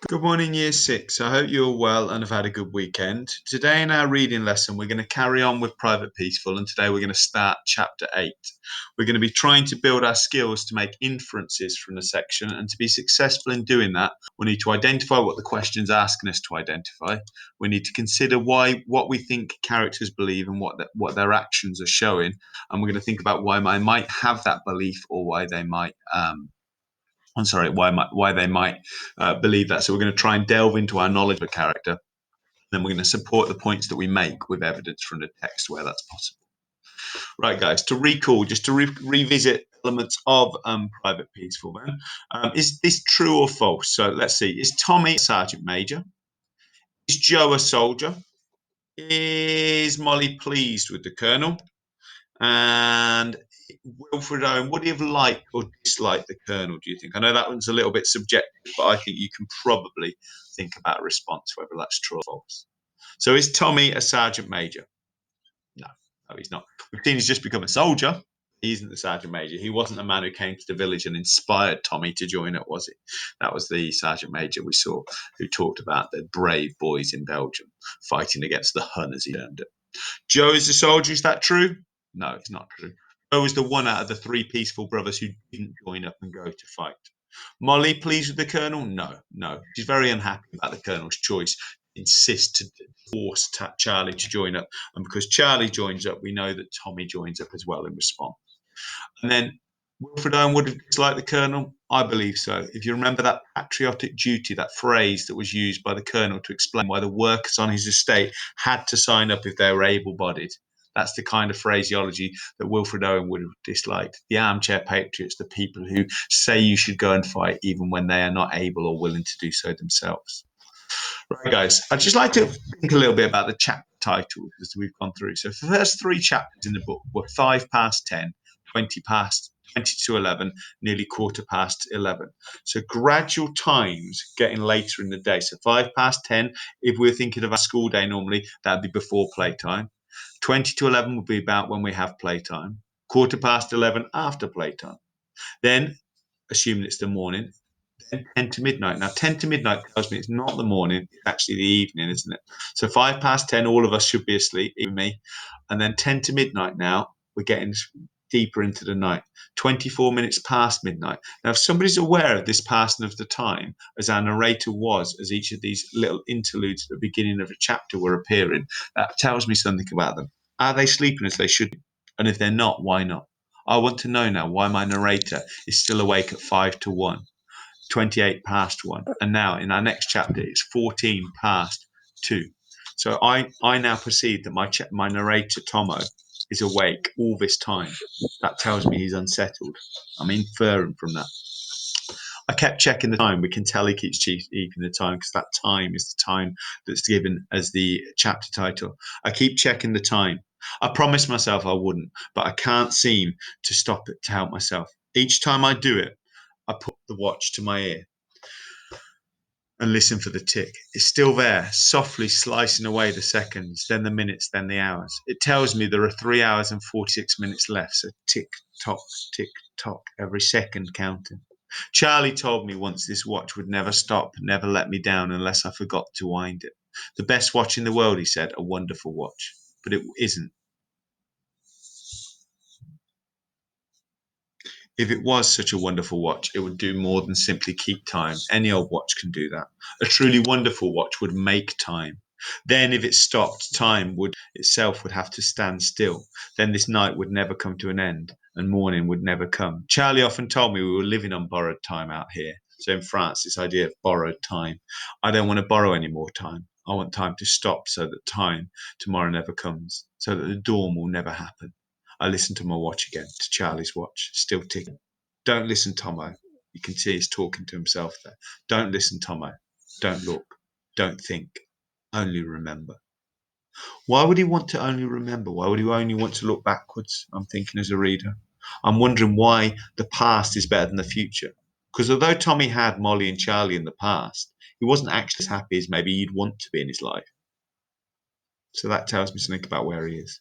Good morning, Year 6. I hope you're well and have had a good weekend. Today, in our reading lesson, we're going to carry on with Private Peaceful, and today we're going to start chapter 8. We're going to be trying to build our skills to make inferences from the section, and to be successful in doing that, we need to identify what the question's asking us to identify. We need to consider what we think characters believe and what their actions are showing, and we're going to think about why I might have that belief or why they might why they might believe that. So we're going to try and delve into our knowledge of a character. Then we're going to support the points that we make with evidence from the text where that's possible. Right, guys, to recall, just to revisit elements of Private Peaceful, then. Is this true or false? So let's see. Is Tommy a sergeant major? Is Joe a soldier? Is Molly pleased with the colonel? And Wilfred Owen, would he have liked or disliked the colonel, do you think? I know that one's a little bit subjective, but I think you can probably think about a response, whether that's true or false. So is Tommy a sergeant major? No, no, he's not. We've seen he's just become a soldier. He isn't the sergeant major. He wasn't the man who came to the village and inspired Tommy to join it, was he? That was the sergeant major we saw who talked about the brave boys in Belgium fighting against the Hun, as he termed it. Joe is the soldier. Is that true? No, it's not true. Joe was the one out of the three peaceful brothers who didn't join up and go to fight. Molly pleased with the colonel? No, no. She's very unhappy about the colonel's choice. Insists to force Charlie to join up. And because Charlie joins up, we know that Tommy joins up as well in response. And then Wilfred Owen would have disliked the colonel? I believe so. If you remember that patriotic duty, that phrase that was used by the colonel to explain why the workers on his estate had to sign up if they were able-bodied. That's the kind of phraseology that Wilfred Owen would have disliked. The armchair patriots, the people who say you should go and fight even when they are not able or willing to do so themselves. Right, guys, I'd just like to think a little bit about the chapter titles as we've gone through. So the first three chapters in the book were 5 past 10, 20 past, 20 to 11, nearly quarter past 11. So gradual times getting later in the day. So 5 past 10, if we're thinking of our school day normally, that'd be before playtime. 20 to 11 would be about when we have playtime. Quarter past 11 after playtime. Then, assuming it's the morning, then 10 to midnight. Now, 10 to midnight tells me it's not the morning, it's actually the evening, isn't it? So 5 past 10, all of us should be asleep, even me. And then 10 to midnight now, we're getting deeper into the night. 24 minutes past midnight. Now, if somebody's aware of this passing of the time, as our narrator was, as each of these little interludes at the beginning of a chapter were appearing, that tells me something about them. Are they sleeping as they should? And if they're not, why not? I want to know now why my narrator is still awake at 5 to 1. 28 past 1. And now in our next chapter, it's 14 past 2. So I now perceive that my narrator, Tomo, is awake all this time. That tells me he's unsettled. I'm inferring from that. I kept checking the time. We can tell he keeps keeping the time because that time is the time that's given as the chapter title. I keep checking the time. I promised myself I wouldn't, but I can't seem to stop it to help myself. Each time I do it, I put the watch to my ear and listen for the tick. It's still there, softly slicing away the seconds, then the minutes, then the hours. It tells me there are 3 hours and 46 minutes left, so tick tock, every second counting. Charlie told me once this watch would never stop, never let me down unless I forgot to wind it. The best watch in the world, he said, a wonderful watch. But it isn't. If it was such a wonderful watch, it would do more than simply keep time. Any old watch can do that. A truly wonderful watch would make time. Then, if it stopped, time would itself would have to stand still. Then this night would never come to an end, and morning would never come. Charlie often told me we were living on borrowed time out here. So in France, this idea of borrowed time. I don't want to borrow any more time. I want time to stop so that time tomorrow never comes, so that the dawn will never happen. I listened to my watch again, to Charlie's watch, still ticking. Don't listen, Tomo. You can see he's talking to himself there. Don't listen, Tomo. Don't look. Don't think. Only remember. Why would he want to only remember? Why would he only want to look backwards? I'm thinking as a reader. I'm wondering why the past is better than the future. Because although Tommy had Molly and Charlie in the past, he wasn't actually as happy as maybe he'd want to be in his life. So that tells me something about where he is.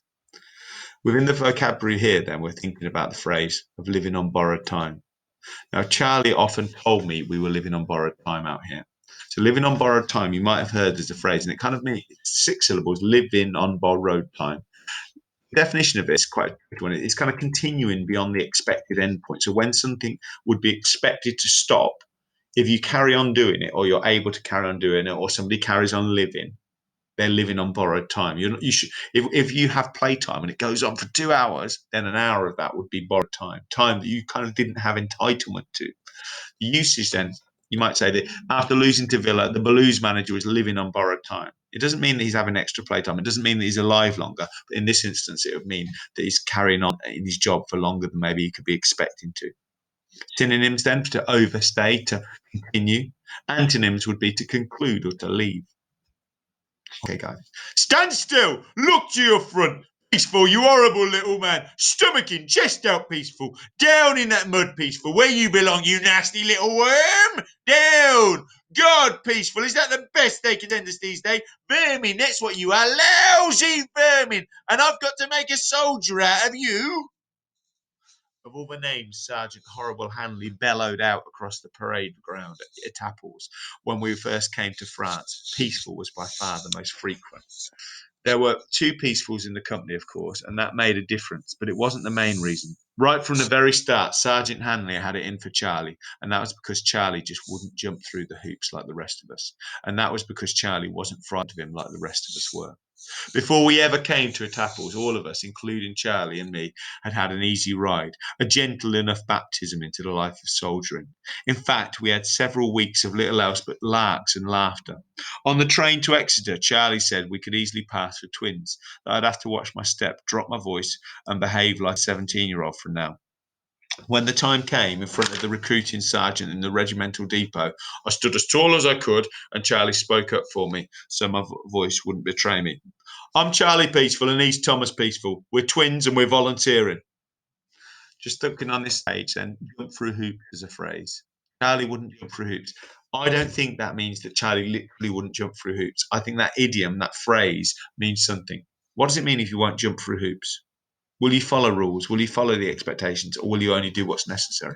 Within the vocabulary here, then, we're thinking about the phrase of living on borrowed time. Now, Charlie often told me we were living on borrowed time out here. So living on borrowed time, you might have heard there's a phrase, and it kind of means 6 syllables, living on borrowed time. The definition of it is quite a good one. It's kind of continuing beyond the expected endpoint. So when something would be expected to stop, if you carry on doing it, or you're able to carry on doing it, or somebody carries on living, they're living on borrowed time. You should, if you have playtime and it goes on for 2 hours, then an hour of that would be borrowed time that you kind of didn't have entitlement to. The usage then, you might say that after losing to Villa, the Blues manager was living on borrowed time. It doesn't mean that he's having extra playtime. It doesn't mean that he's alive longer. But in this instance, it would mean that he's carrying on in his job for longer than maybe he could be expecting to. Synonyms then, to overstay, to continue. Antonyms would be to conclude or to leave. Okay, guys. Stand still. Look to your front. Peaceful, you horrible little man. Stomaching, chest out, Peaceful. Down in that mud, Peaceful. Where you belong, you nasty little worm. Down. God, Peaceful, is that the best they can send us these days? Vermin, that's what you are. Lousy vermin. And I've got to make a soldier out of you. Of all the names, Sergeant Horrible Hanley bellowed out across the parade ground at Etaples when we first came to France. Peaceful was by far the most frequent. There were 2 Peacefuls in the company, of course, and that made a difference, but it wasn't the main reason. Right from the very start, Sergeant Hanley had it in for Charlie, and that was because Charlie just wouldn't jump through the hoops like the rest of us. And that was because Charlie wasn't frightened of him like the rest of us were. Before we ever came to Etaples, all of us, including Charlie and me, had had an easy ride, a gentle enough baptism into the life of soldiering. In fact, we had several weeks of little else but larks and laughter. On the train to Exeter, Charlie said we could easily pass for twins, that I'd have to watch my step, drop my voice, and behave like a 17-year-old from now. When the time came in front of the recruiting sergeant in the regimental depot, I stood as tall as I could, and Charlie spoke up for me so my voice wouldn't betray me. I'm Charlie Peaceful and he's Thomas Peaceful. We're twins and we're volunteering. Just looking on this page, then, jump through hoops is a phrase. Charlie wouldn't jump through hoops. I don't think that means that Charlie literally wouldn't jump through hoops. I think that idiom, that phrase, means something. What does it mean if you won't jump through hoops? Will you follow rules? Will you follow the expectations? Or will you only do what's necessary?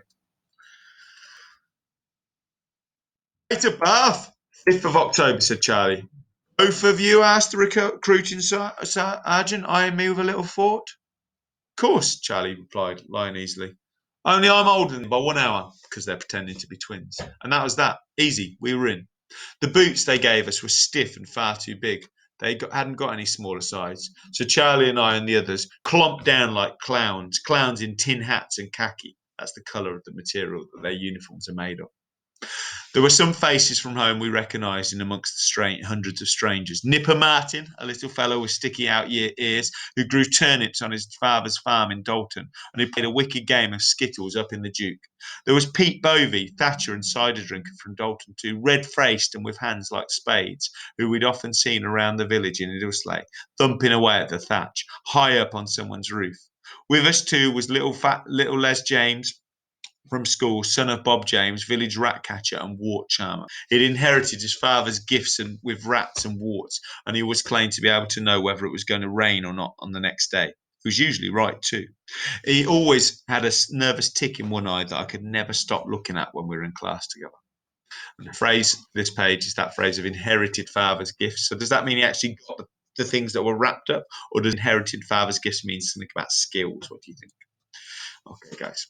It's a bath. 5th of October, said Charlie. Both of you, asked the recruiting sergeant, eyeing me with a little thought. Of course, Charlie replied, lying easily. Only I'm older than them by 1 hour, because they're pretending to be twins. And that was that. Easy. We were in. The boots they gave us were stiff and far too big. Hadn't got any smaller size. So Charlie and I and the others clomped down like clowns in tin hats and khaki. That's the colour of the material that their uniforms are made of. There were some faces from home we recognised in amongst the hundreds of strangers. Nipper Martin, a little fellow with sticky out ears, who grew turnips on his father's farm in Dalton, and who played a wicked game of skittles up in the Duke. There was Pete Bovey, thatcher and cider drinker from Dalton too, red-faced and with hands like spades, who we'd often seen around the village in a little sleigh, thumping away at the thatch, high up on someone's roof. With us too was little Les James, from school, son of Bob James, village rat catcher and wart charmer. He'd inherited his father's gifts with rats and warts, and he always claimed to be able to know whether it was going to rain or not on the next day. He was usually right too. He always had a nervous tick in one eye that I could never stop looking at when we were in class together. And the phrase this page is that phrase of inherited father's gifts. So does that mean he actually got the things that were wrapped up, or does inherited father's gifts mean something about skills? What do you think? Okay, guys.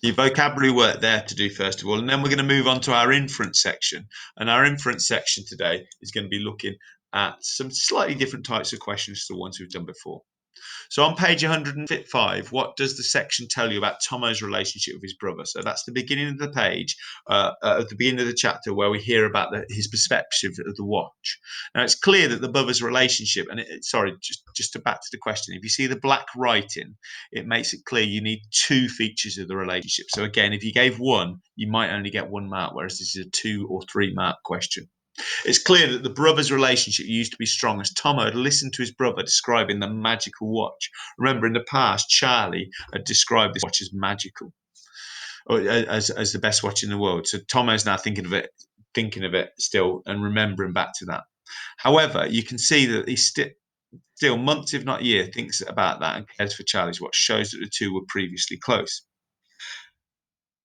The vocabulary work there to do first of all, and then we're going to move on to our inference section. And our inference section today is going to be looking at some slightly different types of questions to the ones we've done before. So on page 105, what does the section tell you about Tomo's relationship with his brother? So that's the beginning of the page, at the beginning of the chapter, where we hear about his perspective of the watch. Now it's clear that the brother's relationship, and just to back to the question, if you see the black writing, it makes it clear you need 2 features of the relationship. So again, if you gave 1, you might only get 1 mark, whereas this is a 2 or 3 mark question. It's clear that the brothers' relationship used to be strong as Tomo had listened to his brother describing the magical watch. Remember, in the past, Charlie had described this watch as magical, or as the best watch in the world. So Tomo's now thinking of it still and remembering back to that. However, you can see that he still months, if not years, thinks about that and cares for Charlie's watch, shows that the 2 were previously close.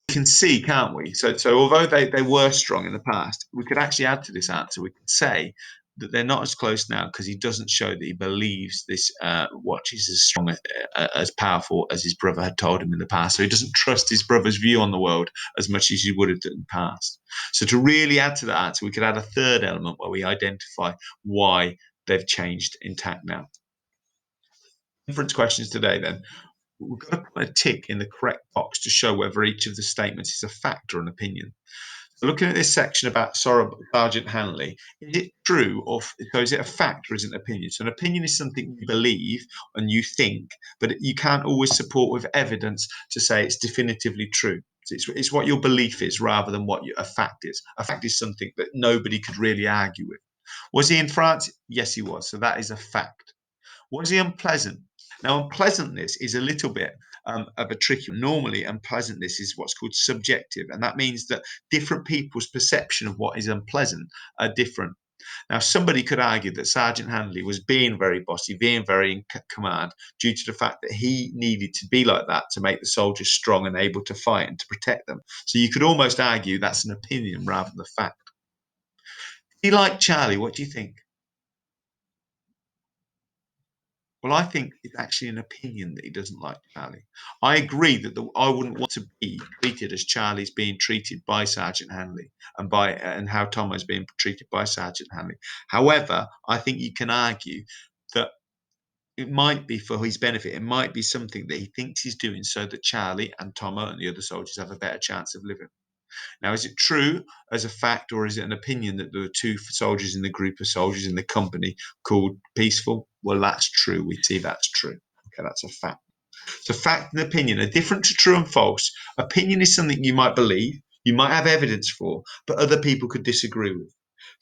can see, can't we? So although they were strong in the past, we could actually add to this answer. We could say that they're not as close now because he doesn't show that he believes this watch is as strong, as powerful as his brother had told him in the past. So he doesn't trust his brother's view on the world as much as he would have done in the past. So to really add to that answer, we could add a third element where we identify why they've changed in tact now. Inference questions today then. We've got to put a tick in the correct box to show whether each of the statements is a fact or an opinion. So looking at this section about Sergeant Hanley, is it true or so is it a fact or is it an opinion? So an opinion is something you believe and you think, but you can't always support with evidence to say it's definitively true. So it's what your belief is rather than what a fact is. A fact is something that nobody could really argue with. Was he in France? Yes, he was. So that is a fact. Was he unpleasant? Now, unpleasantness is a little bit of a tricky one. Normally, unpleasantness is what's called subjective, and that means that different people's perception of what is unpleasant are different. Now, somebody could argue that Sergeant Hanley was being very bossy, being very in command, due to the fact that he needed to be like that to make the soldiers strong and able to fight and to protect them. So you could almost argue that's an opinion rather than a fact. He liked Charlie. What do you think? Well, I think it's actually an opinion that he doesn't like Charlie. I agree that I wouldn't want to be treated as Charlie's being treated by Sergeant Hanley and how Tomo's being treated by Sergeant Hanley. However, I think you can argue that it might be for his benefit. It might be something that he thinks he's doing so that Charlie and Tomo and the other soldiers have a better chance of living. Now, is it true as a fact, or is it an opinion that there were two soldiers in the group of soldiers in the company called Peaceful? Well, that's true. We see that's true. Okay, that's a fact. So, fact and opinion are different to true and false. Opinion is something you might believe, you might have evidence for, but other people could disagree with.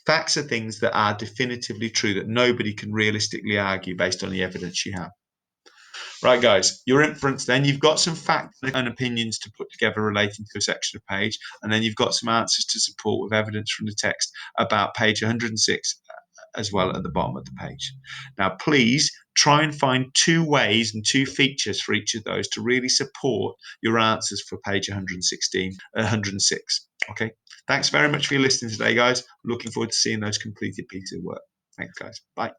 Facts are things that are definitively true that nobody can realistically argue based on the evidence you have. Right, guys, your inference then, you've got some facts and opinions to put together relating to a section of page, and then you've got some answers to support with evidence from the text about page 106 as well at the bottom of the page. Now, please try and find two ways and two features for each of those to really support your answers for page 106. Okay, thanks very much for your listening today, guys. Looking forward to seeing those completed pieces of work. Thanks, guys. Bye.